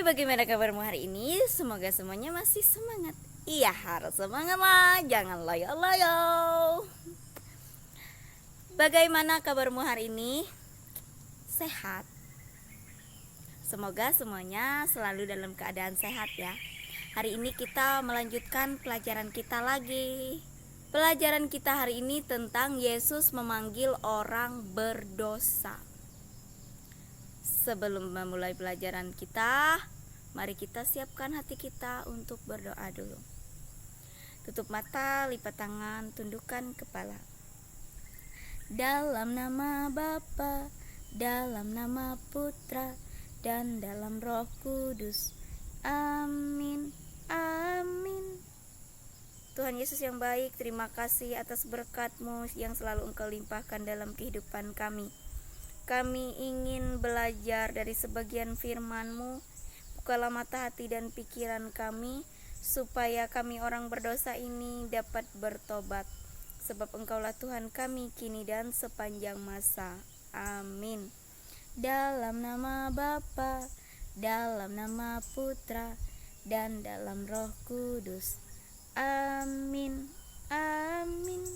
bagaimana kabarmu hari ini? Semoga semuanya masih semangat. Iya, harus semangat lah, jangan loyo-loyo. Bagaimana kabarmu hari ini? Sehat? Semoga semuanya selalu dalam keadaan sehat ya. Hari ini kita melanjutkan pelajaran kita lagi. Pelajaran kita hari ini tentang Yesus memanggil orang berdosa. Sebelum memulai pelajaran kita, mari kita siapkan hati kita untuk berdoa dulu. Tutup mata, lipat tangan, tundukkan kepala. Dalam nama Bapa, dalam nama Putra, dan dalam Roh Kudus. Amin. Amin. Tuhan Yesus yang baik, terima kasih atas berkat-Mu yang selalu Engkau limpahkan dalam kehidupan kami. Kami ingin belajar dari sebagian firman-Mu. Bukalah mata hati dan pikiran kami, supaya kami orang berdosa ini dapat bertobat. Sebab Engkaulah Tuhan kami kini dan sepanjang masa. Amin. Dalam nama Bapa, dalam nama Putra, dan dalam Roh Kudus. Amin. Amin.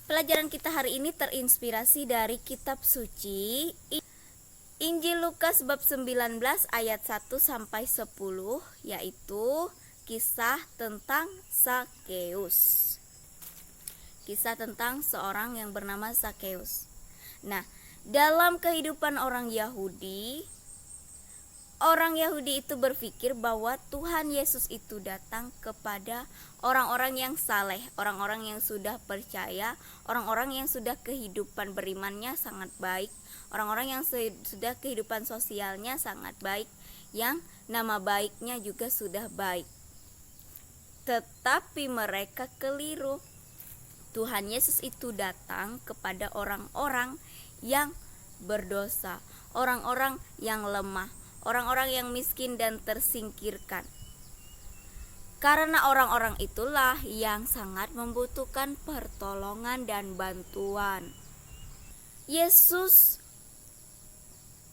Pelajaran kita hari ini terinspirasi dari kitab suci Injil Lukas bab 19 ayat 1 sampai 10, yaitu kisah tentang Zakeus. Kisah tentang seorang yang bernama Zakeus. Nah, dalam kehidupan orang Yahudi itu berpikir bahwa Tuhan Yesus itu datang kepada orang-orang yang saleh, orang-orang yang sudah percaya, orang-orang yang sudah kehidupan berimannya sangat baik, orang-orang yang sudah kehidupan sosialnya sangat baik, yang nama baiknya juga sudah baik. Tetapi mereka keliru. Tuhan Yesus itu datang kepada orang-orang yang berdosa, orang-orang yang lemah, orang-orang yang miskin dan tersingkirkan. Karena orang-orang itulah yang sangat membutuhkan pertolongan dan bantuan. Yesus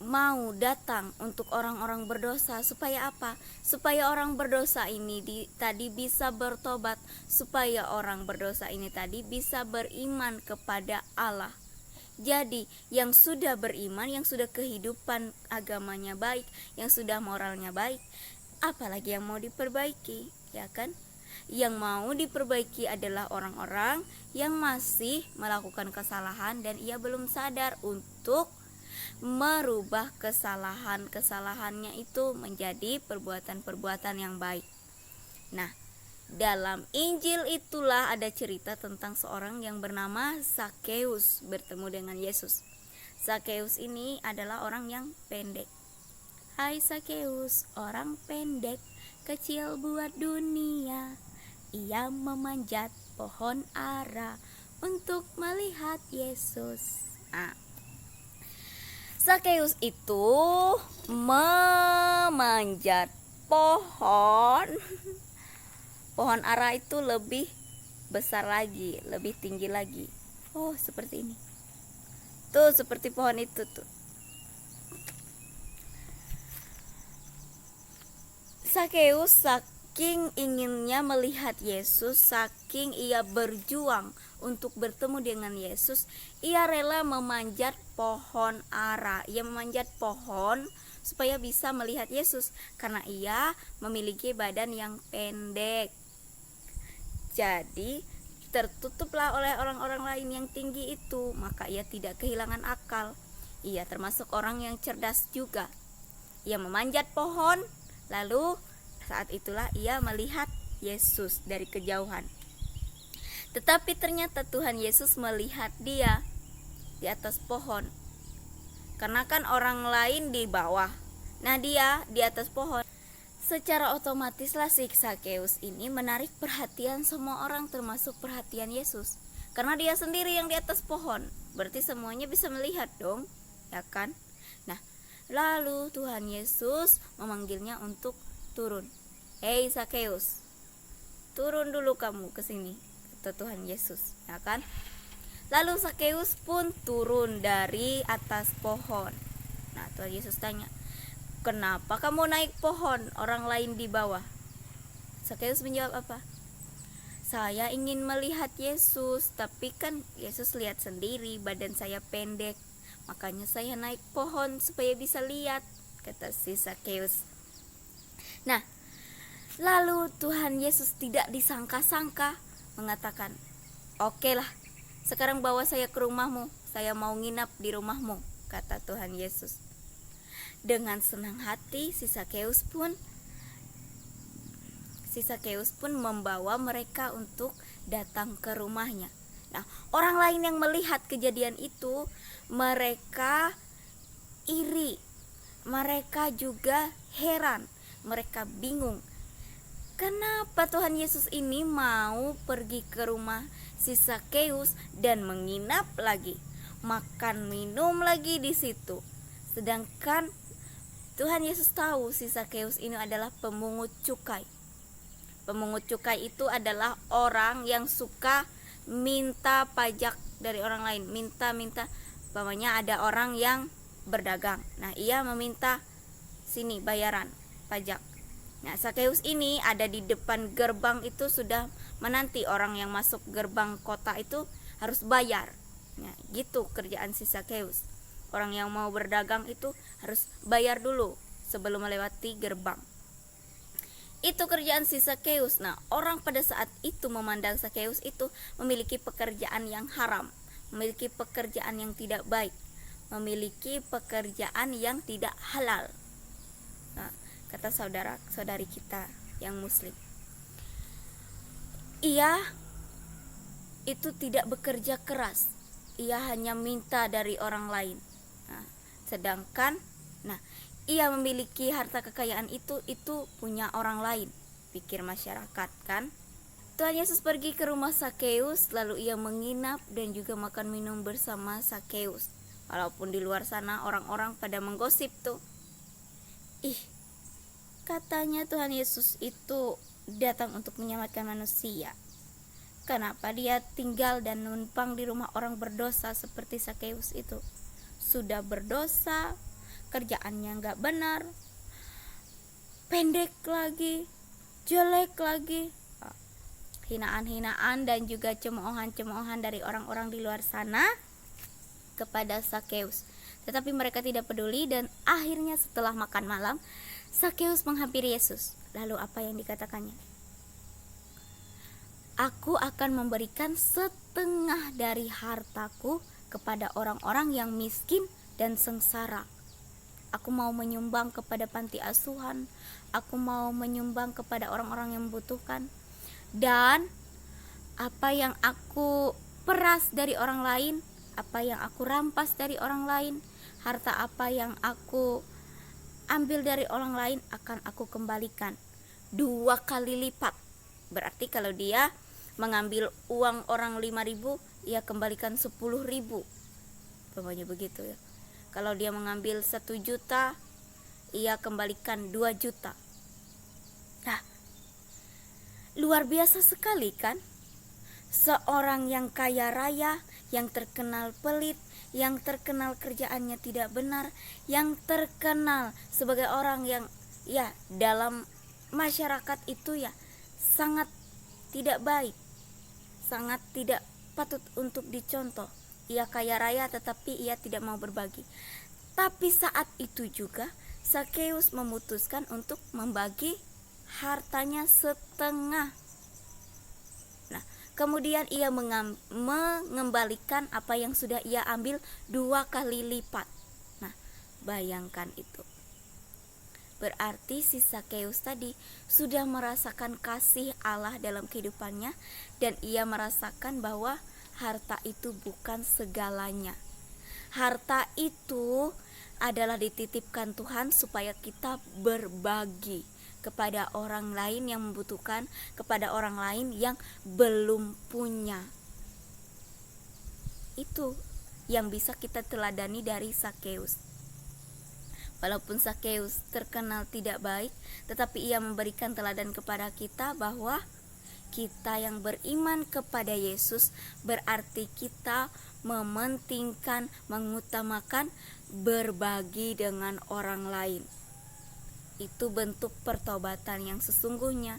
mau datang untuk orang-orang berdosa supaya apa? Supaya orang berdosa ini tadi bisa bertobat, supaya orang berdosa ini tadi bisa beriman kepada Allah. Jadi yang sudah beriman, yang sudah kehidupan agamanya baik, yang sudah moralnya baik, apalagi yang mau diperbaiki, ya kan? Yang mau diperbaiki adalah orang-orang yang masih melakukan kesalahan dan ia belum sadar untuk merubah kesalahannya itu menjadi perbuatan-perbuatan yang baik. Nah, dalam Injil itulah ada cerita tentang seorang yang bernama Zakeus bertemu dengan Yesus. Zakeus ini adalah orang yang pendek. Hai Zakeus, orang pendek, kecil buat dunia. Ia memanjat pohon ara untuk melihat Yesus. Zakeus itu memanjat pohon ara itu lebih besar lagi, lebih tinggi lagi. Oh, seperti ini. Tuh, seperti pohon itu tuh. Zakeus saking inginnya melihat Yesus, saking ia berjuang untuk bertemu dengan Yesus, ia rela memanjat pohon ara. Ia memanjat pohon supaya bisa melihat Yesus karena ia memiliki badan yang pendek. Jadi tertutuplah oleh orang-orang lain yang tinggi itu, maka ia tidak kehilangan akal. Ia termasuk orang yang cerdas juga. Ia memanjat pohon, lalu saat itulah ia melihat Yesus dari kejauhan. Tetapi ternyata Tuhan Yesus melihat dia di atas pohon. Karena kan orang lain di bawah, nah dia di atas pohon. Secara otomatislah si Zakeus ini menarik perhatian semua orang, termasuk perhatian Yesus. Karena dia sendiri yang di atas pohon, berarti semuanya bisa melihat dong, ya kan? Nah, lalu Tuhan Yesus memanggilnya untuk turun. Hei Zakeus, turun dulu kamu ke sini, kata Tuhan Yesus, ya kan? Lalu Zakeus pun turun dari atas pohon. Nah, Tuhan Yesus tanya, kenapa kamu naik pohon, orang lain di bawah? Sakeus menjawab apa? Saya ingin melihat Yesus, tapi kan Yesus lihat sendiri badan saya pendek, makanya saya naik pohon supaya bisa lihat, kata si Sakeus. Nah, lalu Tuhan Yesus tidak disangka-sangka mengatakan, "Oke lah, sekarang bawa saya ke rumahmu, saya mau nginap di rumahmu," kata Tuhan Yesus. Dengan senang hati si Sakeus pun membawa mereka untuk datang ke rumahnya. Nah, orang lain yang melihat kejadian itu, mereka iri, mereka juga heran, mereka bingung. Kenapa Tuhan Yesus ini mau pergi ke rumah si Sakeus dan menginap lagi, makan minum lagi di situ? Sedangkan Tuhan Yesus tahu si Sakeus ini adalah pemungut cukai. Pemungut cukai itu adalah orang yang suka minta pajak dari orang lain. Minta, umpamanya ada orang yang berdagang. Nah, ia meminta sini bayaran pajak. Nah, Sakeus ini ada di depan gerbang itu sudah menanti orang yang masuk gerbang kota itu harus bayar. Nah, gitu kerjaan si Sakeus. Orang yang mau berdagang itu harus bayar dulu sebelum melewati gerbang. Itu kerjaan si Sakeus. Nah, orang pada saat itu memandang Sakeus itu memiliki pekerjaan yang haram, memiliki pekerjaan yang tidak baik, memiliki pekerjaan yang tidak halal. Nah, kata saudara-saudari kita yang muslim, ia itu tidak bekerja keras, ia hanya minta dari orang lain. Sedangkan ia memiliki harta kekayaan itu punya orang lain, pikir masyarakat kan. Tuhan Yesus pergi ke rumah Sakeus, lalu ia menginap dan juga makan minum bersama Sakeus. Walaupun di luar sana orang-orang pada menggosip tuh, katanya Tuhan Yesus itu datang untuk menyelamatkan manusia. Kenapa dia tinggal dan numpang di rumah orang berdosa seperti Sakeus itu? Sudah berdosa, kerjaannya gak benar, pendek lagi, jelek lagi, hinaan-hinaan dan juga cemoohan-cemoohan dari orang-orang di luar sana kepada Sakeus. Tetapi mereka tidak peduli dan akhirnya setelah makan malam, Sakeus menghampiri Yesus. Lalu apa yang dikatakannya? Aku akan memberikan setengah dari hartaku kepada orang-orang yang miskin dan sengsara. Aku mau menyumbang kepada panti asuhan, aku mau menyumbang kepada orang-orang yang membutuhkan. Dan apa yang aku peras dari orang lain, apa yang aku rampas dari orang lain, harta apa yang aku ambil dari orang lain akan aku kembalikan 2 kali lipat. Berarti kalau dia mengambil uang orang 5.000, ia kembalikan 10.000, pokoknya begitu ya. Kalau dia mengambil 1 juta, ia kembalikan 2 juta. Nah, luar biasa sekali kan? Seorang yang kaya raya, yang terkenal pelit, yang terkenal kerjaannya tidak benar, yang terkenal sebagai orang yang ya dalam masyarakat itu ya sangat tidak baik, sangat tidak patut untuk dicontoh. Ia kaya raya tetapi ia tidak mau berbagi. Tapi saat itu juga Sakeus memutuskan untuk membagi hartanya setengah. Nah, kemudian ia mengembalikan apa yang sudah ia ambil 2 kali lipat. Nah, bayangkan itu. Berarti si Sakeus tadi sudah merasakan kasih Allah dalam kehidupannya, dan ia merasakan bahwa harta itu bukan segalanya. Harta itu adalah dititipkan Tuhan supaya kita berbagi kepada orang lain yang membutuhkan, kepada orang lain yang belum punya. Itu yang bisa kita teladani dari Sakeus. Walaupun Sakeus terkenal tidak baik, tetapi ia memberikan teladan kepada kita bahwa kita yang beriman kepada Yesus berarti kita mementingkan, mengutamakan berbagi dengan orang lain. Itu bentuk pertobatan yang sesungguhnya.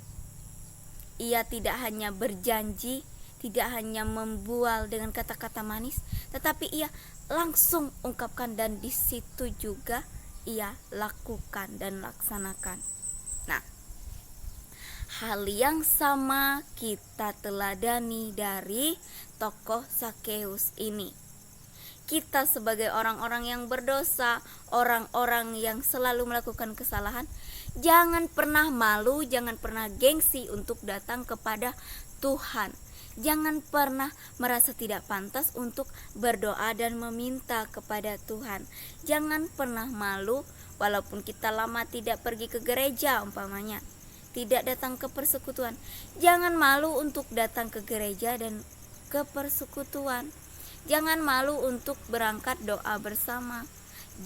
Ia tidak hanya berjanji, tidak hanya membual dengan kata-kata manis, tetapi ia langsung ungkapkan, dan di situ juga ia lakukan dan laksanakan. Nah, hal yang sama kita teladani dari tokoh Zakeus ini. Kita sebagai orang-orang yang berdosa, orang-orang yang selalu melakukan kesalahan, jangan pernah malu, jangan pernah gengsi untuk datang kepada Tuhan. Jangan pernah merasa tidak pantas untuk berdoa dan meminta kepada Tuhan. Jangan pernah malu walaupun kita lama tidak pergi ke gereja umpamanya, tidak datang ke persekutuan. Jangan malu untuk datang ke gereja dan ke persekutuan. Jangan malu untuk berangkat doa bersama.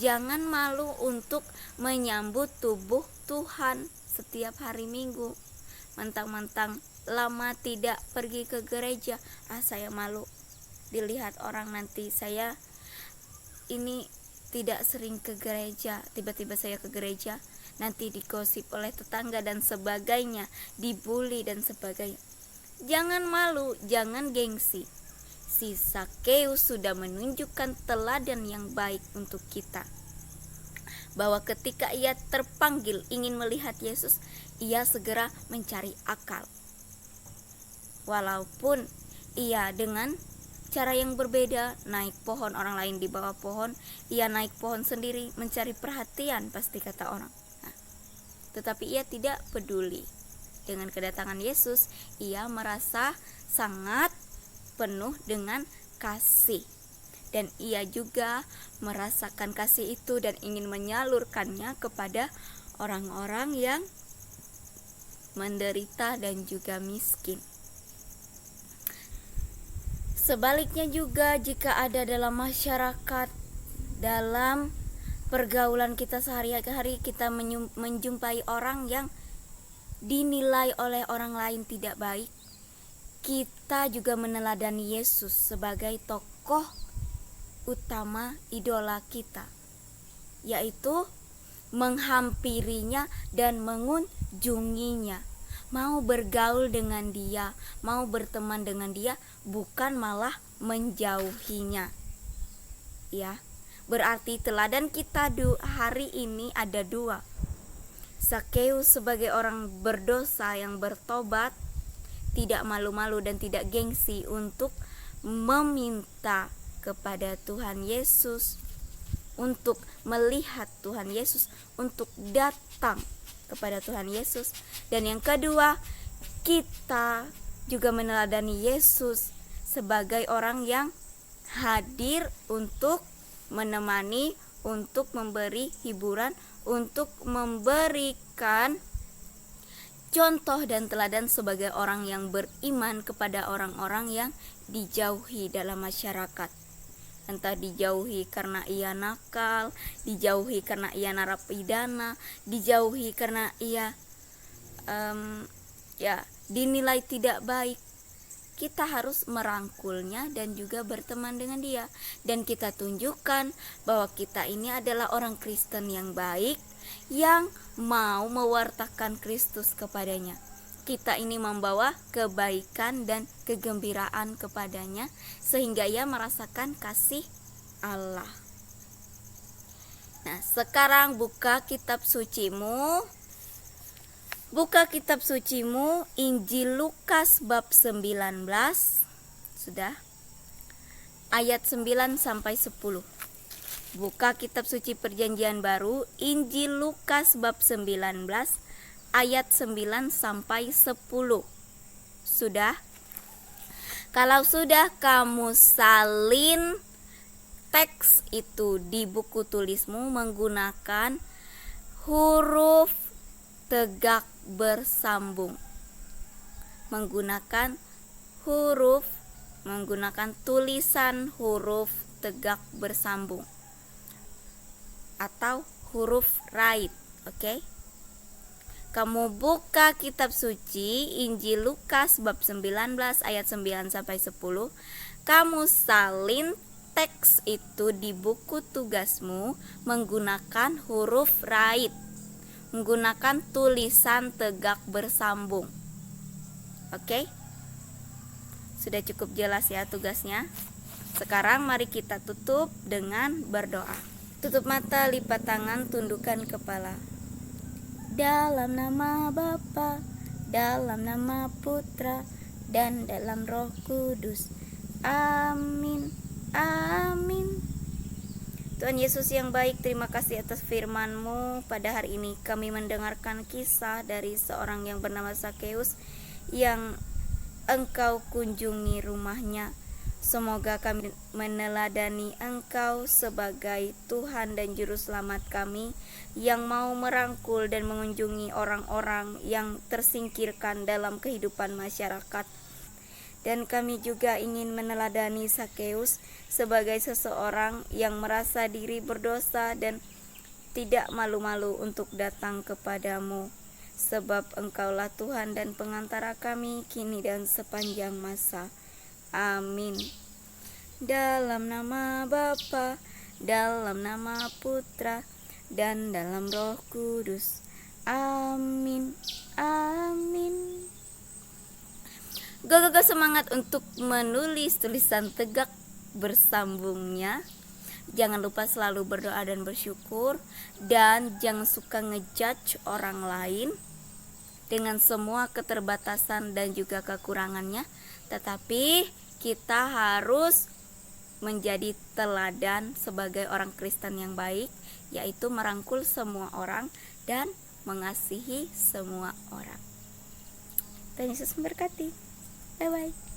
Jangan malu untuk menyambut tubuh Tuhan setiap hari Minggu. Mentang-mentang lama tidak pergi ke gereja, saya malu dilihat orang, nanti saya ini tidak sering ke gereja, tiba-tiba saya ke gereja, nanti digosip oleh tetangga dan sebagainya, dibully dan sebagainya. Jangan malu, jangan gengsi. Si Zakeus sudah menunjukkan teladan yang baik untuk kita, bahwa ketika ia terpanggil ingin melihat Yesus, ia segera mencari akal. Walaupun ia dengan cara yang berbeda, naik pohon, orang lain di bawah pohon, ia naik pohon sendiri mencari perhatian, pasti kata orang. Nah, tetapi ia tidak peduli dengan kedatangan Yesus. Ia merasa sangat penuh dengan kasih, dan ia juga merasakan kasih itu dan ingin menyalurkannya kepada orang-orang yang menderita dan juga miskin. Sebaliknya juga, jika ada dalam masyarakat, dalam pergaulan kita sehari-hari, kita menjumpai orang yang dinilai oleh orang lain tidak baik, kita juga meneladani Yesus sebagai tokoh utama, idola kita, yaitu menghampirinya dan mengunjunginya, mau bergaul dengan dia, mau berteman dengan dia, bukan malah menjauhinya. Ya, berarti teladan kita hari ini ada dua. Zakeus sebagai orang berdosa yang bertobat, tidak malu-malu dan tidak gengsi untuk meminta kepada Tuhan Yesus, untuk melihat Tuhan Yesus, untuk datang kepada Tuhan Yesus. Dan yang kedua, kita juga meneladani Yesus sebagai orang yang hadir untuk menemani, untuk memberi hiburan, untuk memberikan contoh dan teladan sebagai orang yang beriman kepada orang-orang yang dijauhi dalam masyarakat. Entah dijauhi karena ia nakal, dijauhi karena ia narapidana, dijauhi karena ia dinilai tidak baik. Kita harus merangkulnya dan juga berteman dengan dia, dan kita tunjukkan bahwa kita ini adalah orang Kristen yang baik, yang mau mewartakan Kristus kepadanya. Kita ini membawa kebaikan dan kegembiraan kepadanya, sehingga ia merasakan kasih Allah. Nah, sekarang buka kitab sucimu. Buka kitab sucimu, Injil Lukas bab 19. Sudah? Ayat 9 sampai 10. Buka kitab suci Perjanjian Baru, Injil Lukas bab 19 ayat 9 sampai 10. Sudah? Kalau sudah, kamu salin teks itu di buku tulismu menggunakan huruf tegak bersambung. Menggunakan tulisan huruf tegak bersambung atau huruf raib. Oke? Kamu buka kitab suci Injil Lukas bab 19 ayat 9 sampai 10. Kamu salin teks itu di buku tugasmu menggunakan huruf raib. menggunakan tulisan tegak bersambung. Oke? Sudah cukup jelas ya tugasnya. Sekarang mari kita tutup dengan berdoa. Tutup mata, lipat tangan, tundukkan kepala. Dalam nama Bapa, dalam nama Putra, dan dalam Roh Kudus. Amin. Amin. Tuhan Yesus yang baik, terima kasih atas firman-Mu. Pada hari ini kami mendengarkan kisah dari seorang yang bernama Zakeus yang Engkau kunjungi rumahnya. Semoga kami meneladani Engkau sebagai Tuhan dan Juru Selamat kami, yang mau merangkul dan mengunjungi orang-orang yang tersingkirkan dalam kehidupan masyarakat. Dan kami juga ingin meneladani Zakeus sebagai seseorang yang merasa diri berdosa dan tidak malu-malu untuk datang kepadamu, sebab Engkaulah Tuhan dan pengantara kami kini dan sepanjang masa. Amin. Dalam nama Bapa, dalam nama Putra, dan dalam Roh Kudus. Amin. Amin. Go semangat untuk menulis tulisan tegak bersambungnya. Jangan lupa selalu berdoa dan bersyukur, dan jangan suka ngejudge orang lain dengan semua keterbatasan dan juga kekurangannya. Tetapi kita harus menjadi teladan sebagai orang Kristen yang baik, yaitu merangkul semua orang dan mengasihi semua orang. Tuhan Yesus memberkati. Bye-bye.